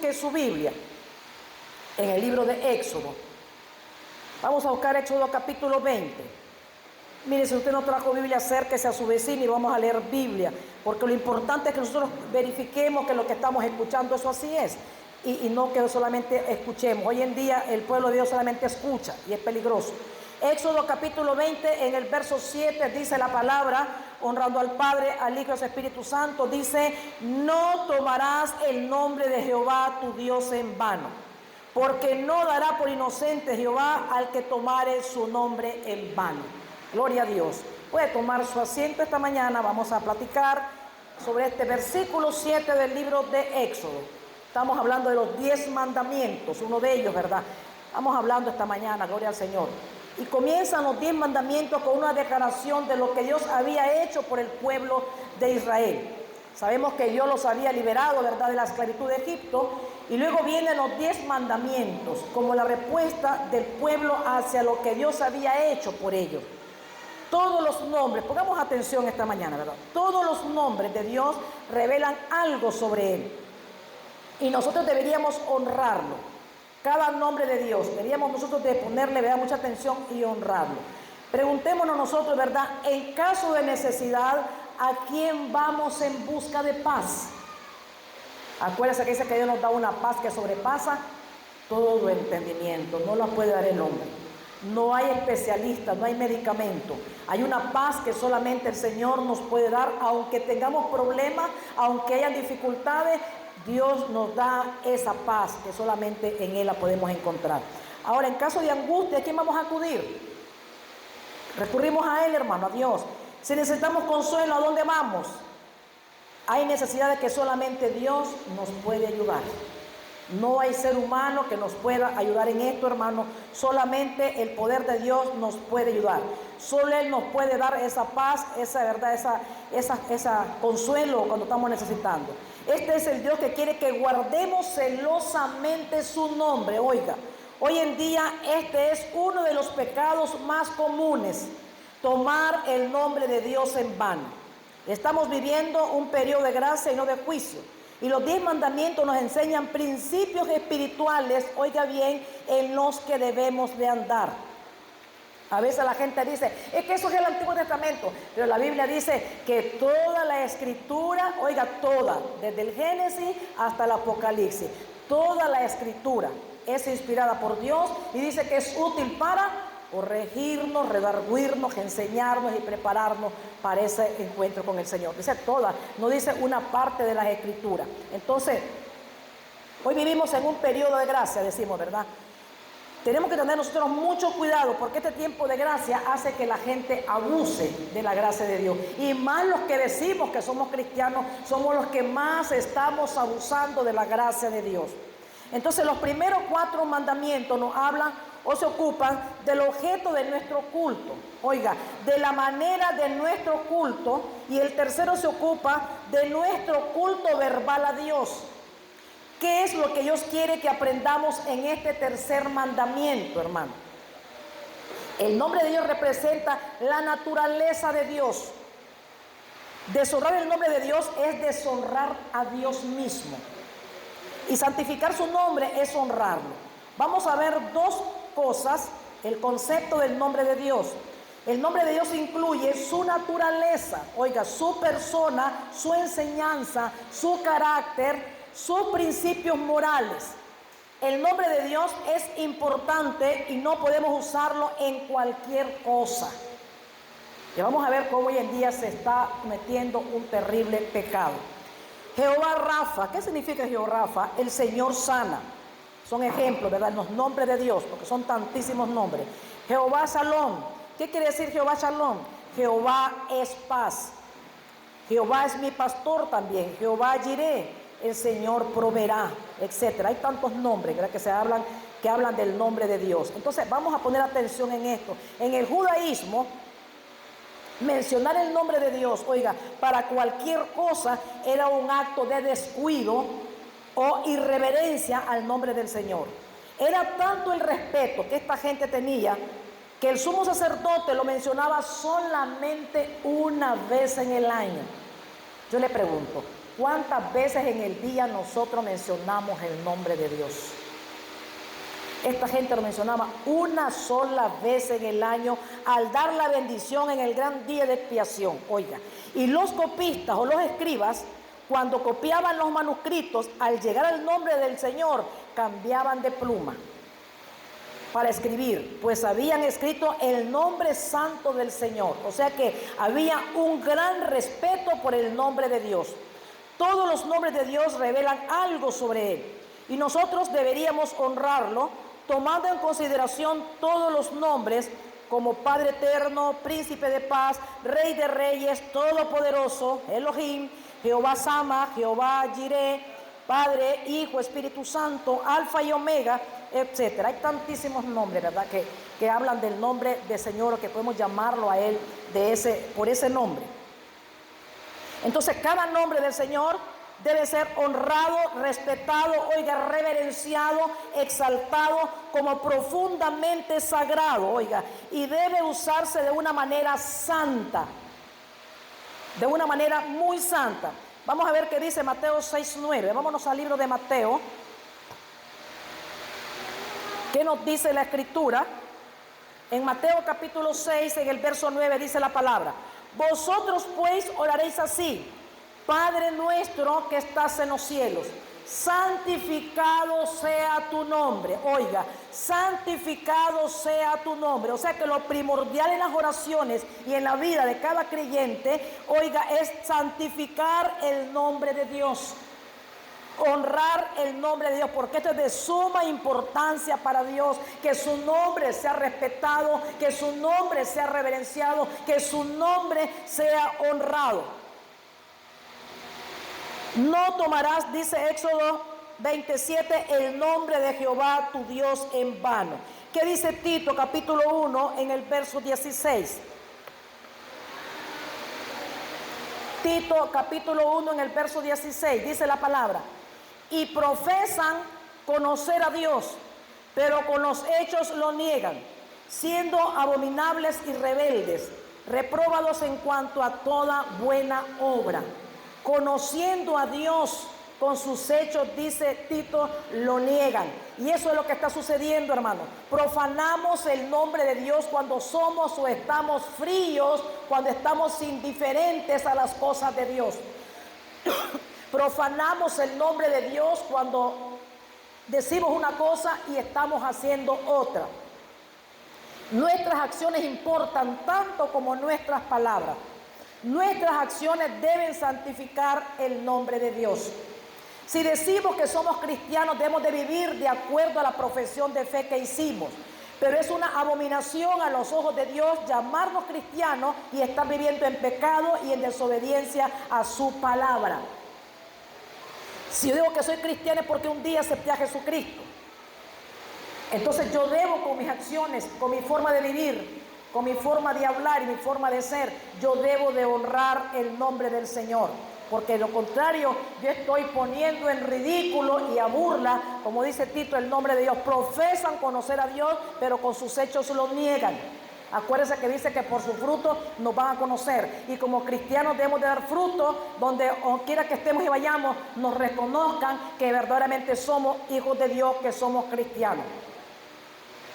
busque su Biblia en el libro de Éxodo. Vamos a buscar Éxodo capítulo 20. Mire, si usted no trajo Biblia, acérquese a su vecino y vamos a leer Biblia, porque lo importante es que nosotros verifiquemos que lo que estamos escuchando, eso así es, y no que solamente escuchemos. Hoy en día el pueblo de Dios solamente escucha y es peligroso. Éxodo capítulo 20, en el verso 7 dice la palabra, honrando al Padre, al Hijo y al Espíritu Santo, dice: no tomarás el nombre de Jehová tu Dios en vano, porque no dará por inocente Jehová al que tomare su nombre en vano. Gloria a Dios. Puede tomar su asiento esta mañana. Vamos a platicar sobre este versículo 7 del libro de Éxodo. Estamos hablando de los 10 mandamientos, uno de ellos, ¿verdad? Estamos hablando esta mañana, gloria al Señor. Y comienzan los 10 mandamientos con una declaración de lo que Dios había hecho por el pueblo de Israel. Sabemos que Dios los había liberado, ¿verdad?, de la esclavitud de Egipto. Y luego vienen los 10 mandamientos como la respuesta del pueblo hacia lo que Dios había hecho por ellos. Todos los nombres, pongamos atención esta mañana, ¿verdad? Todos los nombres de Dios revelan algo sobre Él. Y nosotros deberíamos honrarlo. Cada nombre de Dios, deberíamos nosotros de ponerle, ¿verdad?, mucha atención y honrarlo. Preguntémonos nosotros, ¿verdad?, en caso de necesidad, ¿a quién vamos en busca de paz? Acuérdense que dice que Dios nos da una paz que sobrepasa todo entendimiento. No la puede dar el hombre. No hay especialistas, no hay medicamento. Hay una paz que solamente el Señor nos puede dar, aunque tengamos problemas, aunque hayan dificultades. Dios nos da esa paz que solamente en Él la podemos encontrar. Ahora, en caso de angustia, ¿a quién vamos a acudir? Recurrimos a Él, hermano, a Dios. Si necesitamos consuelo, ¿a dónde vamos? Hay necesidades que solamente Dios nos puede ayudar. No hay ser humano que nos pueda ayudar en esto, hermano. Solamente el poder de Dios nos puede ayudar. Solo Él nos puede dar esa paz, esa verdad, esa consuelo cuando estamos necesitando. Este es el Dios que quiere que guardemos celosamente su nombre. Oiga, hoy en día este es uno de los pecados más comunes: tomar el nombre de Dios en vano. Estamos viviendo un periodo de gracia y no de juicio. Y los 10 mandamientos nos enseñan principios espirituales, oiga bien, en los que debemos de andar. A veces la gente dice, es que eso es el Antiguo Testamento, pero la Biblia dice que toda la Escritura, oiga, toda, desde el Génesis hasta el Apocalipsis, toda la Escritura es inspirada por Dios y dice que es útil para corregirnos, redarguirnos, enseñarnos y prepararnos para ese encuentro con el Señor. Dice toda, no dice una parte de las Escrituras. Entonces, hoy vivimos en un periodo de gracia, decimos, ¿verdad? Tenemos que tener nosotros mucho cuidado, porque este tiempo de gracia hace que la gente abuse de la gracia de Dios. Y más los que decimos que somos cristianos, somos los que más estamos abusando de la gracia de Dios. Entonces, los primeros 4 mandamientos nos hablan o se ocupan del objeto de nuestro culto. Oiga, de la manera de nuestro culto. Y el tercero se ocupa de nuestro culto verbal a Dios. ¿Qué es lo que Dios quiere que aprendamos en este tercer mandamiento, hermano? El nombre de Dios representa la naturaleza de Dios. Deshonrar el nombre de Dios es deshonrar a Dios mismo. Y santificar su nombre es honrarlo. Vamos a ver 2 cosas, el concepto del nombre de Dios. El nombre de Dios incluye su naturaleza, oiga, su persona, su enseñanza, su carácter, sus principios morales. El nombre de Dios es importante y no podemos usarlo en cualquier cosa. Y vamos a ver cómo hoy en día se está metiendo un terrible pecado. Jehová Rafa, ¿qué significa Jehová Rafa? El Señor sana. Son ejemplos, ¿verdad?, los nombres de Dios, porque son tantísimos nombres. Jehová Shalom, ¿qué quiere decir Jehová Shalom? Jehová es paz. Jehová es mi pastor también. Jehová Jireh, el Señor proveerá, etc. Hay tantos nombres, ¿verdad?, que hablan del nombre de Dios. Entonces vamos a poner atención en esto. En el judaísmo, mencionar el nombre de Dios, oiga, para cualquier cosa era un acto de descuido o irreverencia al nombre del Señor. Era tanto el respeto que esta gente tenía que el sumo sacerdote lo mencionaba solamente una vez en el año. Yo le pregunto, ¿Cuántas veces en el día nosotros mencionamos el nombre de Dios? Esta gente lo mencionaba una sola vez en el año al dar la bendición en el gran día de expiación. Oiga, y los copistas o los escribas, cuando copiaban los manuscritos, al llegar al nombre del Señor, cambiaban de pluma para escribir, pues habían escrito el nombre santo del Señor. O sea que había un gran respeto por el nombre de Dios. Todos los nombres de Dios revelan algo sobre Él, y nosotros deberíamos honrarlo, tomando en consideración todos los nombres como Padre Eterno, Príncipe de Paz, Rey de Reyes, Todopoderoso, Elohim, Jehová Sama, Jehová Jireh, Padre, Hijo, Espíritu Santo, Alfa y Omega, etc. Hay tantísimos nombres, ¿verdad?, que hablan del nombre del Señor, o que podemos llamarlo a Él por ese nombre. Entonces, cada nombre del Señor debe ser honrado, respetado, oiga, reverenciado, exaltado como profundamente sagrado, oiga, y debe usarse de una manera santa, de una manera muy santa. Vamos a ver qué dice Mateo 6:9. Vámonos al libro de Mateo. ¿Qué nos dice la Escritura? En Mateo capítulo 6, en el verso 9, dice la palabra: vosotros pues oraréis así: Padre nuestro que estás en los cielos, santificado sea tu nombre. Oiga, santificado sea tu nombre. O sea que lo primordial en las oraciones y en la vida de cada creyente, oiga, es santificar el nombre de Dios. Honrar el nombre de Dios, porque esto es de suma importancia para Dios, que su nombre sea respetado, que su nombre sea reverenciado, que su nombre sea honrado. No tomarás, dice Éxodo 27, el nombre de Jehová tu Dios en vano. ¿Qué dice Tito capítulo 1 en el verso 16? Tito capítulo 1 en el verso 16 dice la palabra: y profesan conocer a Dios, pero con los hechos lo niegan, siendo abominables y rebeldes, repróbados en cuanto a toda buena obra. Conociendo a Dios, con sus hechos, dice Tito, lo niegan. Y eso es lo que está sucediendo, hermano. Profanamos el nombre de Dios cuando somos o estamos fríos, cuando estamos indiferentes a las cosas de Dios. Profanamos el nombre de Dios cuando decimos una cosa y estamos haciendo otra. Nuestras acciones importan tanto como nuestras palabras. Nuestras acciones deben santificar el nombre de Dios. Si decimos que somos cristianos, debemos de vivir de acuerdo a la profesión de fe que hicimos. Pero es una abominación a los ojos de Dios llamarnos cristianos y estar viviendo en pecado y en desobediencia a su palabra. Si yo digo que soy cristiano es porque un día acepté a Jesucristo. Entonces yo debo, con mis acciones, con mi forma de vivir, con mi forma de hablar y mi forma de ser, yo debo de honrar el nombre del Señor. Porque de lo contrario, yo estoy poniendo en ridículo y a burla, como dice Tito, el nombre de Dios. Profesan conocer a Dios, pero con sus hechos lo niegan. Acuérdense que dice que por sus frutos nos van a conocer. Y como cristianos debemos de dar frutos donde quiera que estemos y vayamos, nos reconozcan que verdaderamente somos hijos de Dios, que somos cristianos.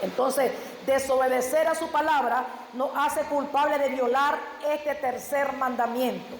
Entonces, desobedecer a su palabra nos hace culpable de violar este tercer mandamiento.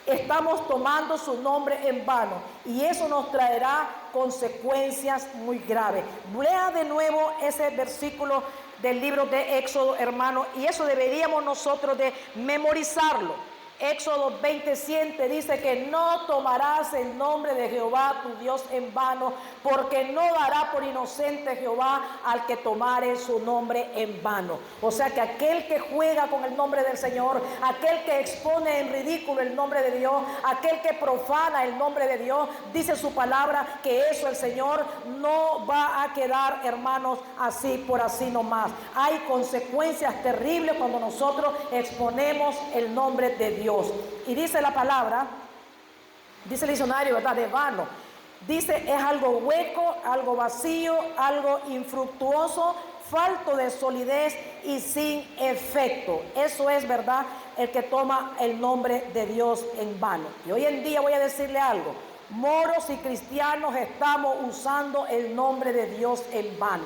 Estamos tomando su nombre en vano y eso nos traerá consecuencias muy graves. Lea de nuevo ese versículo del libro de Éxodo, hermano, y eso deberíamos nosotros de memorizarlo. Éxodo 20:7 dice que no tomarás el nombre de Jehová tu Dios en vano, porque no dará por inocente Jehová al que tomare su nombre en vano. O sea que aquel que juega con el nombre del Señor, aquel que expone en ridículo el nombre de Dios, aquel que profana el nombre de Dios, dice su palabra que eso el Señor no va a quedar, hermanos, así por así nomás. Hay consecuencias terribles cuando nosotros exponemos el nombre de Dios. Y dice la palabra, dice el diccionario, ¿verdad?, de vano. Dice, es algo hueco, algo vacío, algo infructuoso, falto de solidez y sin efecto. Eso es, ¿verdad?, el que toma el nombre de Dios en vano. Y hoy en día voy a decirle algo: moros y cristianos estamos usando el nombre de Dios en vano.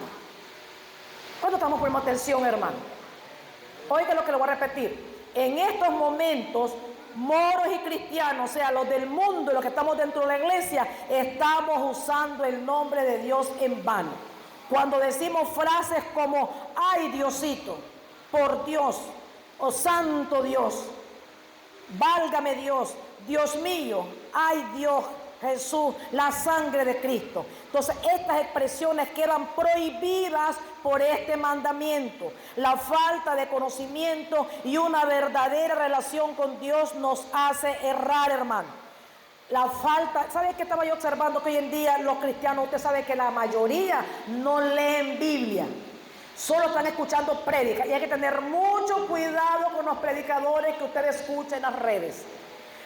¿Cuándo estamos poniendo atención, hermano? Oiga lo que lo voy a repetir. En estos momentos, moros y cristianos, o sea, los del mundo y los que estamos dentro de la iglesia, estamos usando el nombre de Dios en vano. Cuando decimos frases como: ay, Diosito, por Dios, o santo Dios, válgame Dios, Dios mío, ay Dios, Jesús, la sangre de Cristo. Entonces estas expresiones quedan prohibidas por este mandamiento. La falta de conocimiento y una verdadera relación con Dios nos hace errar, hermano. La falta, ¿sabe qué estaba yo observando? Que hoy en día los cristianos, usted sabe que la mayoría no leen Biblia, solo están escuchando prédicas, y hay que tener mucho cuidado con los predicadores que usted escucha en las redes,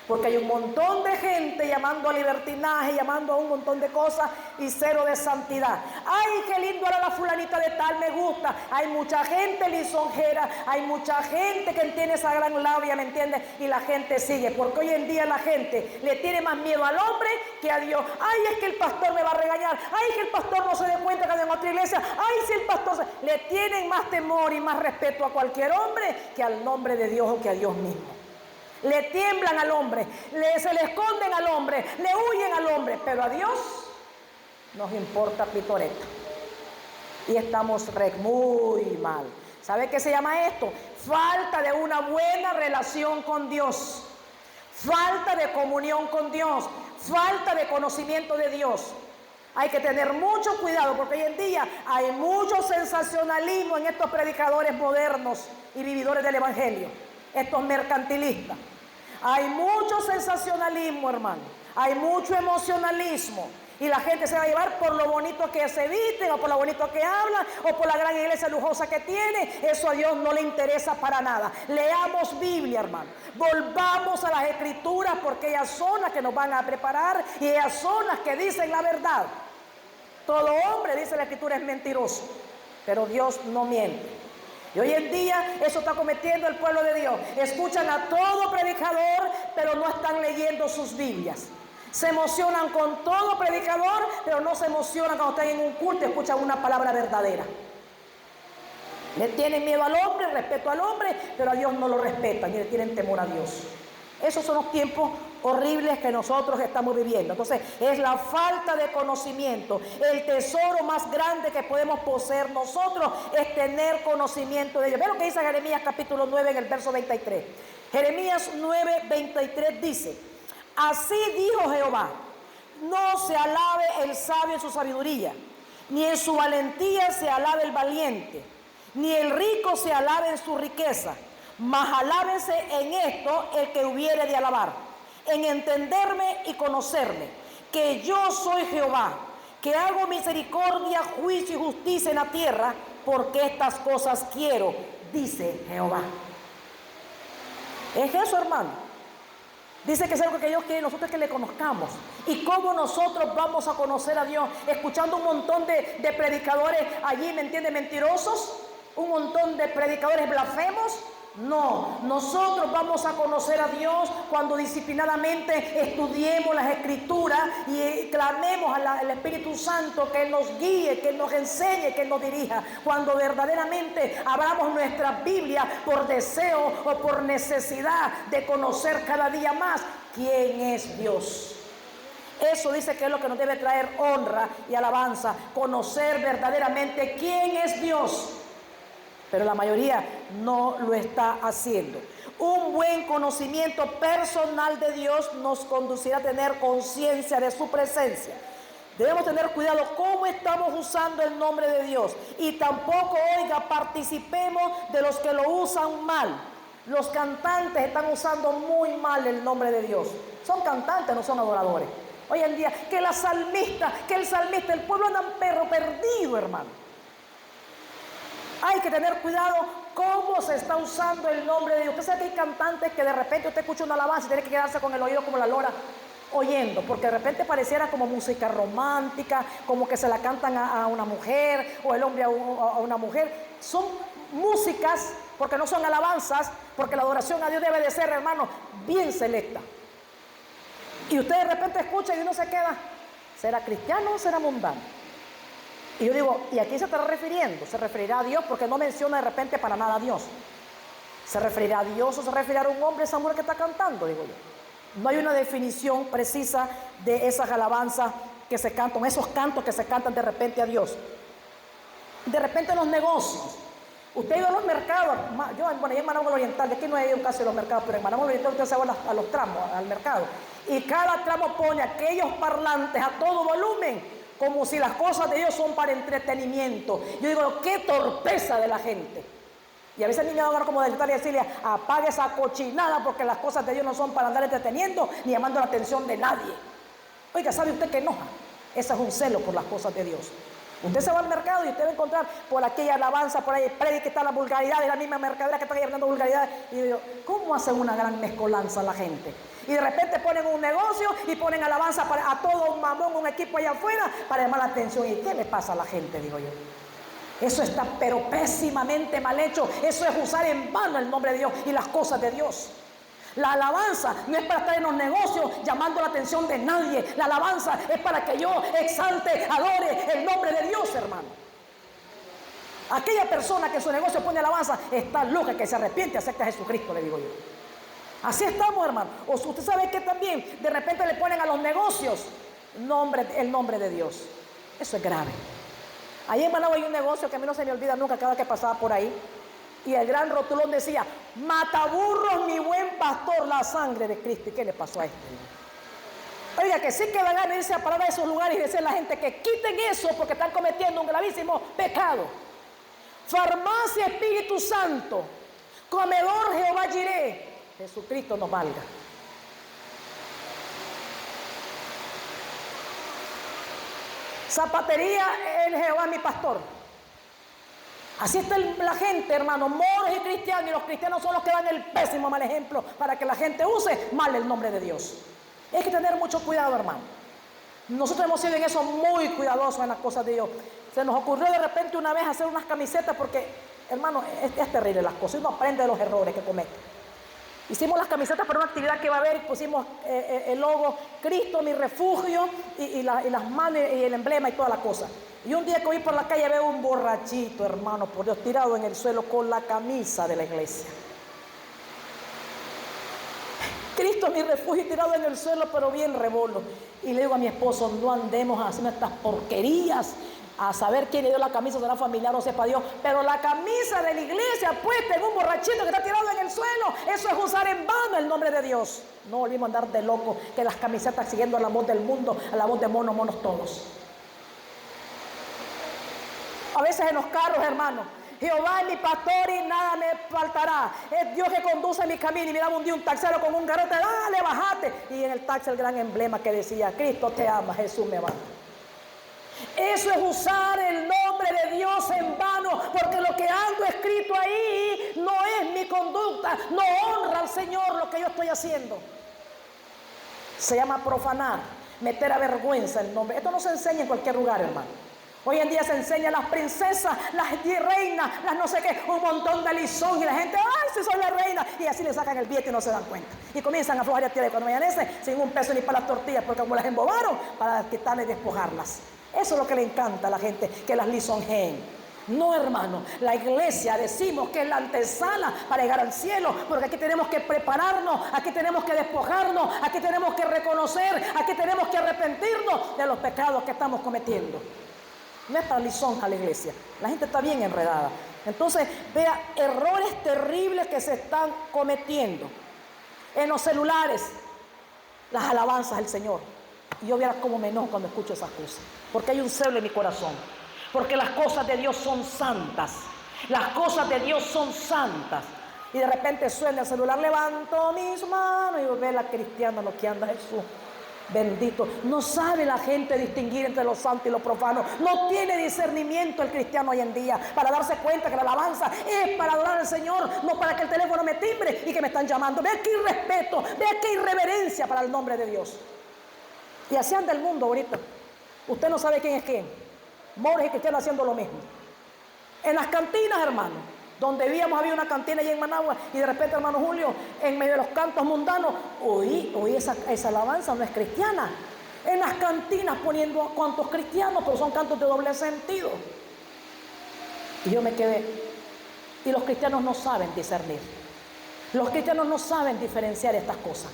porque hay un montón de gente llamando a libertinaje, llamando a un montón de cosas y cero de santidad. Ay, qué lindo era la fulanita de tal, me gusta. Hay mucha gente lisonjera, hay mucha gente que tiene esa gran labia, ¿me entiendes? Y la gente sigue, porque hoy en día la gente le tiene más miedo al hombre que a Dios. Ay, es que el pastor me va a regañar. Ay, que el pastor no se dé cuenta que en otra iglesia. Ay, si el pastor le tienen más temor y más respeto a cualquier hombre que al nombre de Dios o que a Dios mismo. Le tiemblan al hombre, se le esconden al hombre, le huyen al hombre, pero a Dios nos importa pitoreta. Y estamos muy mal. ¿Sabe qué se llama esto? Falta de una buena relación con Dios, falta de comunión con Dios, falta de conocimiento de Dios. Hay que tener mucho cuidado, porque hoy en día hay mucho sensacionalismo en estos predicadores modernos y vividores del evangelio, estos mercantilistas. Hay mucho sensacionalismo, hermano. Hay mucho emocionalismo. Y la gente se va a llevar por lo bonito que se visten, o por lo bonito que hablan, o por la gran iglesia lujosa que tiene. Eso a Dios no le interesa para nada. Leamos Biblia, hermano. Volvamos a las Escrituras, porque ellas son las que nos van a preparar y ellas son las que dicen la verdad. Todo hombre, dice la Escritura, es mentiroso, pero Dios no miente. Y hoy en día eso está cometiendo el pueblo de Dios. Escuchan a todo predicador, pero no están leyendo sus Biblias. Se emocionan con todo predicador, pero no se emocionan cuando están en un culto y escuchan una palabra verdadera. Le tienen miedo al hombre, respeto al hombre, pero a Dios no lo respetan y le tienen temor a Dios. Esos son los tiempos horribles que nosotros estamos viviendo. Entonces, es la falta de conocimiento. El tesoro más grande que podemos poseer nosotros es tener conocimiento de Dios. Ve lo que dice Jeremías capítulo 9 en el verso 23. Jeremías 9, 23 dice: así dijo Jehová, no se alabe el sabio en su sabiduría, ni en su valentía se alabe el valiente, ni el rico se alabe en su riqueza, mas alábese en esto el que hubiere de alabar, en entenderme y conocerme, que yo soy Jehová, que hago misericordia, juicio y justicia en la tierra, porque estas cosas quiero, dice Jehová. Es eso, hermano. Dice que es algo que Dios quiere nosotros, que le conozcamos. ¿Y cómo nosotros vamos a conocer a Dios? Escuchando un montón de predicadores allí, ¿me entiende? Mentirosos, un montón de predicadores blasfemos. No, nosotros vamos a conocer a Dios cuando disciplinadamente estudiemos las Escrituras y clamemos al Espíritu Santo que Él nos guíe, que Él nos enseñe, que Él nos dirija. Cuando verdaderamente abramos nuestra Biblia por deseo o por necesidad de conocer cada día más quién es Dios. Eso dice que es lo que nos debe traer honra y alabanza, conocer verdaderamente quién es Dios. Pero la mayoría no lo está haciendo. Un buen conocimiento personal de Dios nos conducirá a tener conciencia de su presencia. Debemos tener cuidado cómo estamos usando el nombre de Dios. Y tampoco, oiga, participemos de los que lo usan mal. Los cantantes están usando muy mal el nombre de Dios. Son cantantes, no son adoradores. Hoy en día, que el salmista, el pueblo anda perro perdido, hermano. Hay que tener cuidado cómo se está usando el nombre de Dios. Usted sabe que hay cantantes que de repente usted escucha una alabanza y tiene que quedarse con el oído como la lora. oyendo, porque de repente pareciera como música romántica, como que se la cantan a una mujer, o el hombre a una mujer. Son músicas, porque no son alabanzas, porque la adoración a Dios debe de ser, hermano, bien selecta. Y usted de repente escucha y uno se queda, ¿será cristiano o será mundano? Y yo digo, ¿y a quién se estará refiriendo? Se referirá a Dios, porque no menciona de repente para nada a Dios. ¿Se referirá a Dios o se referirá a un hombre, esa mujer que está cantando? Digo yo. No hay una definición precisa de esas alabanzas que se cantan, esos cantos que se cantan de repente a Dios. De repente en los negocios. Usted ha ido a los mercados. Yo en Managua Oriental, de aquí no he ido casi a los mercados, pero en Managua Oriental usted se va a los tramos, al mercado. Y cada tramo pone aquellos parlantes a todo volumen, como si las cosas de Dios son para entretenimiento. Yo digo, qué torpeza de la gente. Y a veces ni me van a dar como de gritar y decirle, apague esa cochinada, porque las cosas de Dios no son para andar entreteniendo ni llamando la atención de nadie. Oiga, ¿sabe usted qué enoja? Ese es un celo por las cosas de Dios. Usted se va al mercado y usted va a encontrar por aquella alabanza, por ahí predica que está la vulgaridad, de la misma mercadera que está ahí hablando vulgaridad. Y yo digo, ¿cómo hacen una gran mezcolanza la gente? Y de repente ponen un negocio y ponen alabanza a todo un mamón, un equipo allá afuera para llamar la atención. ¿Y qué le pasa a la gente? Digo yo. Eso está pero pésimamente mal hecho. Eso es usar en vano el nombre de Dios y las cosas de Dios. La alabanza no es para estar en los negocios llamando la atención de nadie. La alabanza es para que yo exalte, adore el nombre de Dios, hermano. Aquella persona que en su negocio pone alabanza está loca, que se arrepiente y acepta a Jesucristo, le digo yo. Así estamos, hermano. O usted sabe que también de repente le ponen a los negocios el nombre de Dios. Eso es grave. Ahí en Managua hay un negocio que a mí no se me olvida nunca cada que pasaba por ahí. Y el gran rotulón decía, mataburros, mi buen pastor, la sangre de Cristo. ¿Y qué le pasó a este? Oiga, que sí que da ganas de irse a parar a esos lugares y decirle a la gente que quiten eso porque están cometiendo un gravísimo pecado. Farmacia Espíritu Santo, comedor Jehová Jireh. Jesucristo nos valga. Zapatería, el Jehová mi pastor. Así está la gente, hermano, moros y cristianos, y los cristianos son los que dan el pésimo mal ejemplo para que la gente use mal el nombre de Dios. Hay que tener mucho cuidado, hermano. Nosotros hemos sido en eso muy cuidadosos en las cosas de Dios. Se nos ocurrió de repente una vez hacer unas camisetas porque, hermano, es terrible las cosas. Uno aprende de los errores que comete. Hicimos las camisetas para una actividad que va a haber y pusimos el logo Cristo, mi refugio, y las manos y el emblema y toda la cosa. Y un día que voy por la calle veo un borrachito, hermano, por Dios, tirado en el suelo con la camisa de la iglesia. Cristo, mi refugio, tirado en el suelo, pero bien rebolo. Y le digo a mi esposo, no andemos haciendo estas porquerías. A saber quién le dio la camisa, será familiar o sepa Dios. Pero la camisa de la iglesia puesta en un borrachito que está tirado en el suelo, eso es usar en vano el nombre de Dios. No volvimos a andar de loco que las camisetas siguiendo a la voz del mundo, a la voz de monos todos. A veces en los carros, hermano, Jehová es mi pastor y nada me faltará. Es Dios que conduce mi camino. Y miraba un día un taxero con un garrote, dale, bajate. Y en el taxi el gran emblema que decía, Cristo te ama, Jesús me ama. Eso es usar el nombre de Dios en vano, porque lo que ando escrito ahí no es mi conducta, no honra al Señor lo que yo estoy haciendo. Se llama profanar, meter a vergüenza el nombre. Esto no se enseña en cualquier lugar, hermano. Hoy en día se enseña a las princesas, las reinas, las no sé qué, un montón de lisón y la gente, ¡ay, si soy la reina! Y así le sacan el billete y no se dan cuenta. Y comienzan a aflojar y a tirar cuando amanece sin un peso ni para las tortillas, porque como las embobaron, para quitarles y despojarlas. Eso es lo que le encanta a la gente, que las lisonjeen. No, hermano, la iglesia decimos que es la antesala para llegar al cielo, porque aquí tenemos que prepararnos, aquí tenemos que despojarnos, aquí tenemos que reconocer, aquí tenemos que arrepentirnos de los pecados que estamos cometiendo. No es para lisonja la iglesia, la gente está bien enredada. Entonces, vea errores terribles que se están cometiendo en los celulares, las alabanzas al Señor. Y yo viera cómo me enojo cuando escucho esas cosas, porque hay un celo en mi corazón, porque las cosas de Dios son santas, las cosas de Dios son santas. Y de repente suena el celular, levanto mis manos y ve la cristiana lo que anda Jesús. Bendito, no sabe la gente distinguir entre lo santo y lo profano. No tiene discernimiento el cristiano hoy en día para darse cuenta que la alabanza es para adorar al Señor, no para que el teléfono me timbre y que me están llamando. Vea qué irrespeto, vea qué irreverencia para el nombre de Dios. Y así anda el mundo ahorita. Usted no sabe quién es quién. Moros y cristianos haciendo lo mismo. En las cantinas, hermano, donde vivíamos había una cantina allí en Managua y de repente, hermano Julio, en medio de los cantos mundanos, oí esa alabanza, no es cristiana. En las cantinas poniendo a cuantos cristianos, pero son cantos de doble sentido. Y yo me quedé. Y los cristianos no saben discernir. Los cristianos no saben diferenciar estas cosas.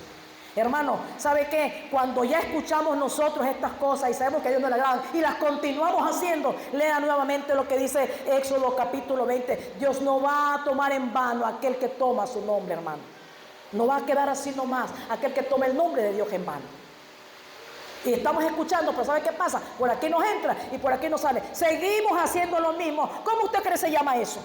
Hermano, ¿sabe qué? Cuando ya escuchamos nosotros estas cosas y sabemos que a Dios no le agradan y las continuamos haciendo, lea nuevamente lo que dice Éxodo capítulo 20. Dios no va a tomar en vano a aquel que toma su nombre, hermano. No va a quedar así nomás aquel que toma el nombre de Dios en vano. Y estamos escuchando, pero ¿sabe qué pasa? Por aquí nos entra y por aquí nos sale. Seguimos haciendo lo mismo. ¿Cómo usted cree que se llama eso?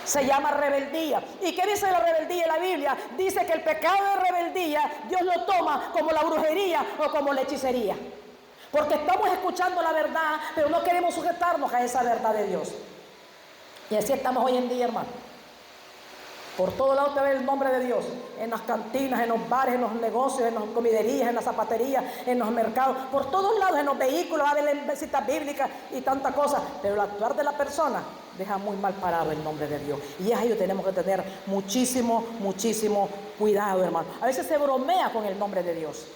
Se llama rebeldía. ¿Y qué dice la rebeldía en la Biblia? Dice que el pecado de rebeldía Dios lo toma como la brujería o como la hechicería. Porque estamos escuchando la verdad, pero no queremos sujetarnos a esa verdad de Dios. Y así estamos hoy en día, hermano. Por todos lados te ve el nombre de Dios. En las cantinas, en los bares, en los negocios, en las comiderías, en las zapaterías, en los mercados. Por todos lados, en los vehículos, va a haber citas bíblicas y tantas cosas. Pero el actuar de la persona deja muy mal parado el nombre de Dios. Y es ahí que tenemos que tener muchísimo cuidado, hermano. A veces se bromea con el nombre de Dios.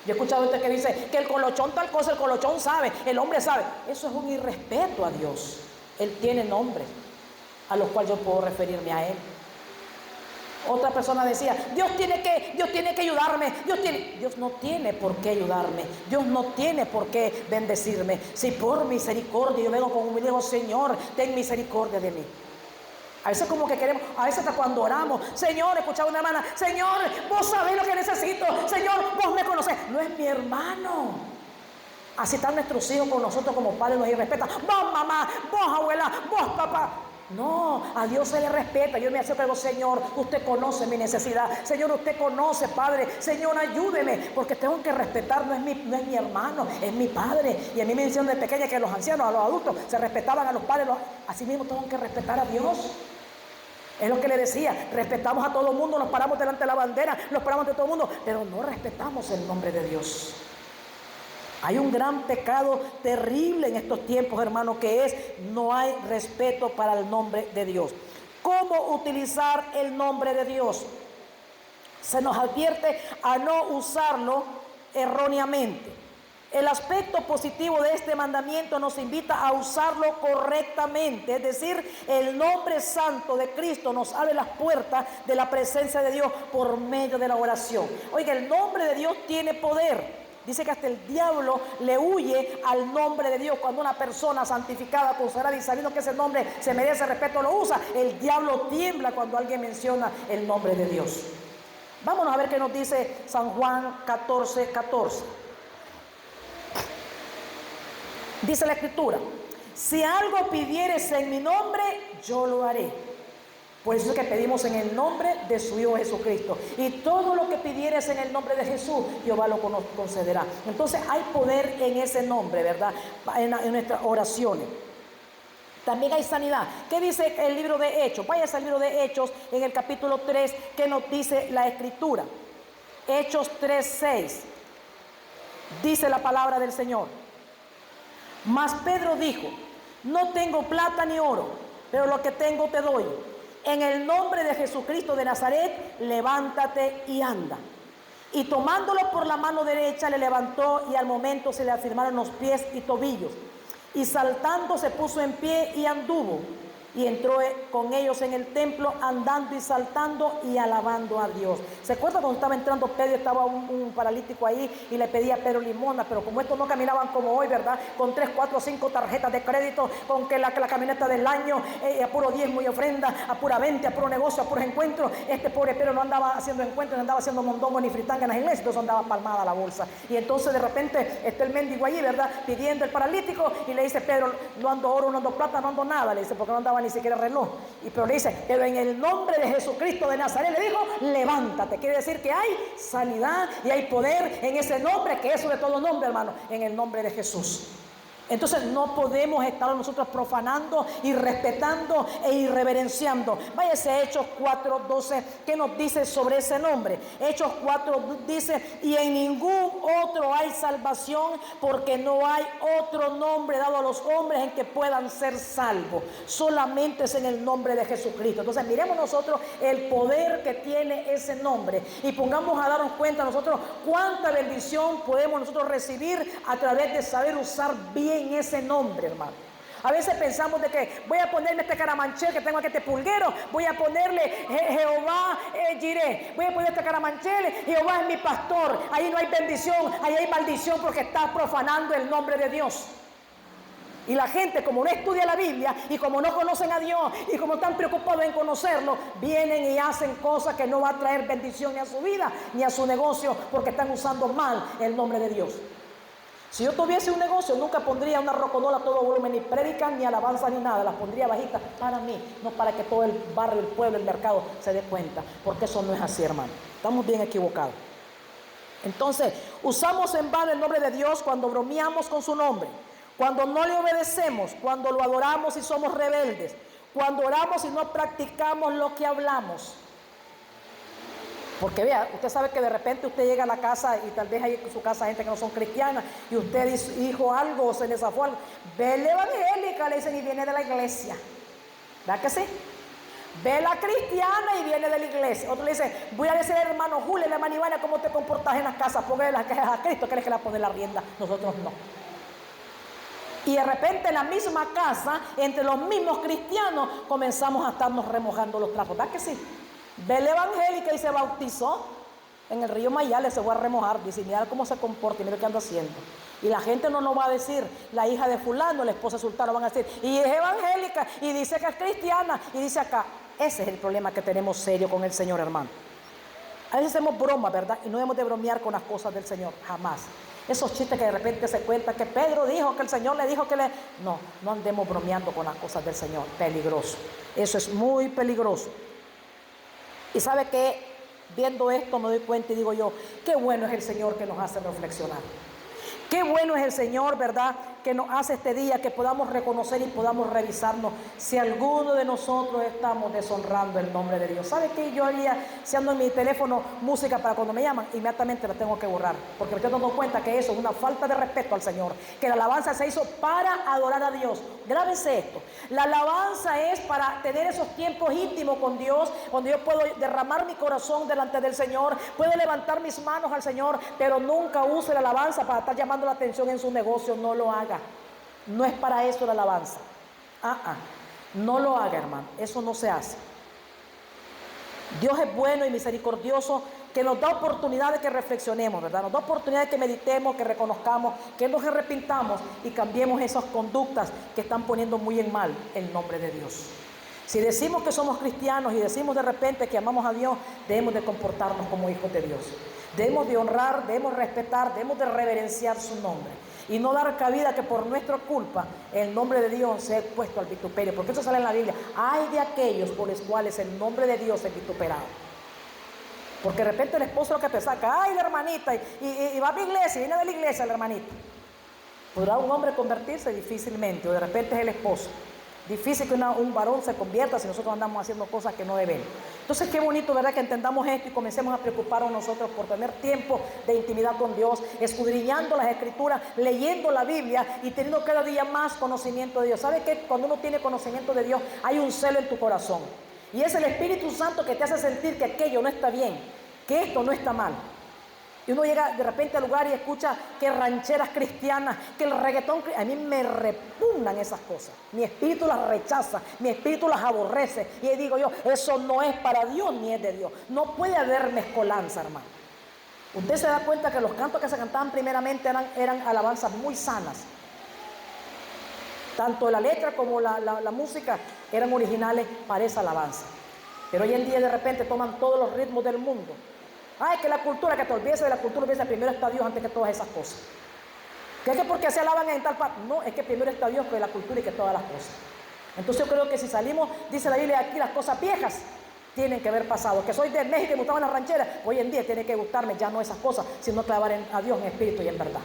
Yo he escuchado gente que dice que el colochón tal cosa, el colochón sabe, el hombre sabe. Eso es un irrespeto a Dios. Él tiene nombres a los cuales yo puedo referirme a Él. Otra persona decía, Dios tiene que ayudarme. Dios no tiene por qué ayudarme. Dios no tiene por qué bendecirme. Si por misericordia yo vengo con un digo, Señor, ten misericordia de mí. A veces como que queremos, a veces hasta cuando oramos, Señor, escuchaba una hermana, Señor, vos sabés lo que necesito. Señor, vos me conocés. No es mi hermano. Así están nuestros hijos con nosotros como padres, nos irrespetan. Vos mamá, vos abuela, vos papá. No, a Dios se le respeta. Yo me acerco, Señor, usted conoce mi necesidad. Señor, usted conoce, Padre. Señor, ayúdeme, porque tengo que respetar, no es mi hermano, es mi padre. Y a mí me dijeron de pequeña que los ancianos, a los adultos, se respetaban a los padres. Así mismo tengo que respetar a Dios. Es lo que le decía, respetamos a todo el mundo, nos paramos delante de la bandera, nos paramos de todo el mundo, pero no respetamos el nombre de Dios. Hay un gran pecado terrible en estos tiempos, hermano, que es no hay respeto para el nombre de Dios. ¿Cómo utilizar el nombre de Dios? Se nos advierte a no usarlo erróneamente. El aspecto positivo de este mandamiento nos invita a usarlo correctamente, es decir, el nombre santo de Cristo nos abre las puertas de la presencia de Dios por medio de la oración. Oiga, el nombre de Dios tiene poder. Dice que hasta el diablo le huye al nombre de Dios. Cuando una persona santificada, consagrada y sabiendo que ese nombre se merece respeto lo usa, el diablo tiembla cuando alguien menciona el nombre de Dios. Vámonos a ver qué nos dice San Juan 14:14. Dice la Escritura, si algo pidieres en mi nombre, yo lo haré. Por eso es que pedimos en el nombre de su Hijo Jesucristo. Y todo lo que pidieres en el nombre de Jesús, Jehová lo concederá. Entonces hay poder en ese nombre, ¿verdad? En nuestras oraciones. También hay sanidad. ¿Qué dice el libro de Hechos? Váyase al libro de Hechos en el capítulo 3, que nos dice la Escritura. Hechos 3:6. Dice la palabra del Señor. Mas Pedro dijo, no tengo plata ni oro, pero lo que tengo te doy. En el nombre de Jesucristo de Nazaret, levántate y anda. Y tomándolo por la mano derecha, le levantó y al momento se le afirmaron los pies y tobillos. Y saltando se puso en pie y anduvo. Y entró con ellos en el templo, andando y saltando y alabando a Dios. ¿Se acuerda cuando estaba entrando Pedro? Estaba un paralítico ahí y le pedía a Pedro limosna. Pero como estos no caminaban como hoy, ¿verdad? Con 3, 4, 5 tarjetas de crédito, con que la camioneta del año, a puro diezmo y ofrenda, a pura venta, a puro negocio, a puros encuentros. Este pobre Pedro no andaba haciendo encuentros, no andaba haciendo mondongo ni fritanga en las iglesias, entonces andaba palmada la bolsa. Y entonces de repente está el mendigo allí, ¿verdad? Pidiendo el paralítico y le dice Pedro, no ando oro, no ando plata, no ando nada. Le dice, porque no andaba ni siquiera reloj. Pero le dice, pero en el nombre de Jesucristo de Nazaret, le dijo, levántate. Quiere decir que hay sanidad y hay poder en ese nombre, que es sobre todo nombre, hermano, en el nombre de Jesús. Entonces no podemos estar nosotros profanando, irrespetando e irreverenciando. Váyase a Hechos 4:12, ¿qué nos dice sobre ese nombre? Hechos 4 dice: y en ningún otro hay salvación, porque no hay otro nombre dado a los hombres en que puedan ser salvos. Solamente es en el nombre de Jesucristo. Entonces miremos nosotros el poder que tiene ese nombre y pongamos a darnos cuenta nosotros cuánta bendición podemos nosotros recibir a través de saber usar bien ese nombre, hermano. A veces pensamos de que voy a ponerle este caramanchel que tengo aquí, este pulguero, voy a ponerle Jehová Jireh, voy a poner este caramanchel, Jehová es mi pastor. Ahí no hay bendición, ahí hay maldición, porque estás profanando el nombre de Dios. Y la gente, como no estudia la Biblia y como no conocen a Dios y como están preocupados en conocerlo, vienen y hacen cosas que no va a traer bendición ni a su vida ni a su negocio, porque están usando mal el nombre de Dios. Si yo tuviese un negocio, nunca pondría una rocodola a todo volumen, ni prédica, ni alabanza, ni nada. Las pondría bajitas para mí, no para que todo el barrio, el pueblo, el mercado se dé cuenta. Porque eso no es así, hermano. Estamos bien equivocados. Entonces, usamos en vano el nombre de Dios cuando bromeamos con su nombre, cuando no le obedecemos, cuando lo adoramos y somos rebeldes, cuando oramos y no practicamos lo que hablamos. Porque vea, usted sabe que de repente usted llega a la casa y tal vez hay en su casa gente que no son cristianas y usted dijo algo o se les zafó algo. Ve la evangélica, le dicen, y viene de la iglesia. ¿Verdad que sí? Ve la cristiana y viene de la iglesia. Otro le dice, voy a decir al hermano Julio, la hermana Ivana, cómo te comportas en las casas. Póngale las quejas a Cristo, ¿crees que le va a poner la rienda? Nosotros no. Y de repente en la misma casa, entre los mismos cristianos, comenzamos a estarnos remojando los trapos. ¿Verdad que sí? Ve la evangélica y se bautizó en el río Mayales, se fue a remojar. Dice, mira cómo se comporta y mira qué anda haciendo. Y la gente no nos va a decir, la hija de fulano, la esposa de sultano, van a decir, y es evangélica, y dice que es cristiana, y dice acá. Ese es el problema que tenemos serio con el Señor, hermano. A veces hacemos broma, ¿verdad? Y no debemos de bromear con las cosas del Señor, jamás. Esos chistes que de repente se cuentan, que Pedro dijo, que el Señor le dijo que le... No andemos bromeando con las cosas del Señor, peligroso. Eso es muy peligroso. Y sabe que viendo esto me doy cuenta y digo yo, qué bueno es el Señor que nos hace reflexionar. Qué bueno es el Señor, ¿verdad?, que nos hace este día, que podamos reconocer y podamos revisarnos si alguno de nosotros estamos deshonrando el nombre de Dios. ¿Sabe qué yo haría si ando en mi teléfono música para cuando me llaman? Inmediatamente la tengo que borrar, porque me estoy dando cuenta que eso es una falta de respeto al Señor, que la alabanza se hizo para adorar a Dios. Grábense esto, la alabanza es para tener esos tiempos íntimos con Dios, donde yo puedo derramar mi corazón delante del Señor, puedo levantar mis manos al Señor, pero nunca use la alabanza para estar llamando la atención en su negocio. No lo haga. No es para eso la alabanza. No lo haga, hermano. Eso no se hace. Dios es bueno y misericordioso, que nos da oportunidad de que reflexionemos, ¿verdad? Nos da oportunidad de que meditemos, que reconozcamos, que nos arrepintamos y cambiemos esas conductas que están poniendo muy en mal el nombre de Dios. Si decimos que somos cristianos y decimos de repente que amamos a Dios, debemos de comportarnos como hijos de Dios. Debemos de honrar, debemos respetar, debemos de reverenciar su nombre. Y no dar cabida que por nuestra culpa el nombre de Dios sea puesto al vituperio. Porque eso sale en la Biblia. Hay de aquellos por los cuales el nombre de Dios es vituperado. Porque de repente el esposo lo que te saca, ay, la hermanita, y va a la iglesia, y viene de la iglesia la hermanita. ¿Podrá un hombre convertirse? Difícilmente. O de repente es el esposo. Difícil que un varón se convierta si nosotros andamos haciendo cosas que no debemos. Entonces qué bonito, ¿verdad?, que entendamos esto y comencemos a preocuparnos nosotros por tener tiempo de intimidad con Dios, escudriñando las Escrituras, leyendo la Biblia y teniendo cada día más conocimiento de Dios. ¿Sabe qué? Cuando uno tiene conocimiento de Dios, hay un celo en tu corazón. Y es el Espíritu Santo que te hace sentir que aquello no está bien, que esto no está mal. Y uno llega de repente al lugar y escucha que rancheras cristianas, que el reggaetón, a mí me repugnan esas cosas. Mi espíritu las rechaza, mi espíritu las aborrece. Y ahí digo yo, eso no es para Dios ni es de Dios. No puede haber mezcolanza, hermano. Usted se da cuenta que los cantos que se cantaban primeramente eran alabanzas muy sanas. Tanto la letra como la música eran originales para esa alabanza. Pero hoy en día de repente toman todos los ritmos del mundo. Ay, que la cultura, que te olvides de la cultura, olvides primero está Dios antes que todas esas cosas. ¿Qué es que porque se alaban en tal parte? No, es que primero está Dios que la cultura y que todas las cosas. Entonces yo creo que si salimos, dice la Biblia aquí, las cosas viejas tienen que haber pasado. Que soy de México y me gustaban las rancheras, hoy en día tiene que gustarme ya no esas cosas, sino clavar a Dios en espíritu y en verdad.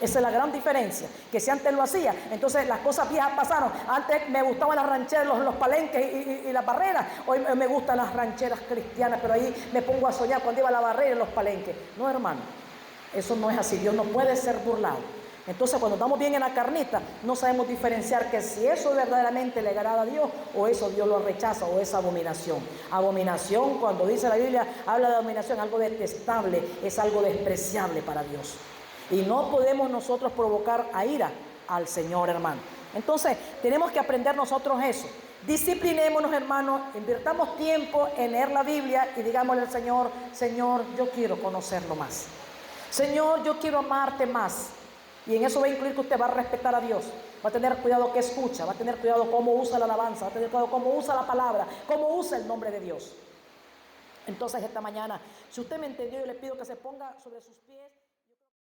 Esa es la gran diferencia, que si antes lo hacía, entonces las cosas viejas pasaron. Antes me gustaban las rancheras, los palenques y las barreras. Hoy me gustan las rancheras cristianas, pero ahí me pongo a soñar cuando iba a la barrera y los palenques. No, hermano, eso no es así. Dios no puede ser burlado. Entonces cuando estamos bien en la carnita, no sabemos diferenciar que si eso verdaderamente le agrada a Dios, o eso Dios lo rechaza, o es abominación. Abominación, cuando dice la Biblia, habla de abominación, algo detestable, es algo despreciable para Dios. Y no podemos nosotros provocar a ira al Señor, hermano. Entonces, tenemos que aprender nosotros eso. Disciplinémonos, hermanos, invirtamos tiempo en leer la Biblia y digámosle al Señor, Señor, yo quiero conocerlo más. Señor, yo quiero amarte más. Y en eso va a incluir que usted va a respetar a Dios. Va a tener cuidado que escucha, va a tener cuidado cómo usa la alabanza, va a tener cuidado cómo usa la palabra, cómo usa el nombre de Dios. Entonces, esta mañana, si usted me entendió, yo le pido que se ponga sobre sus pies.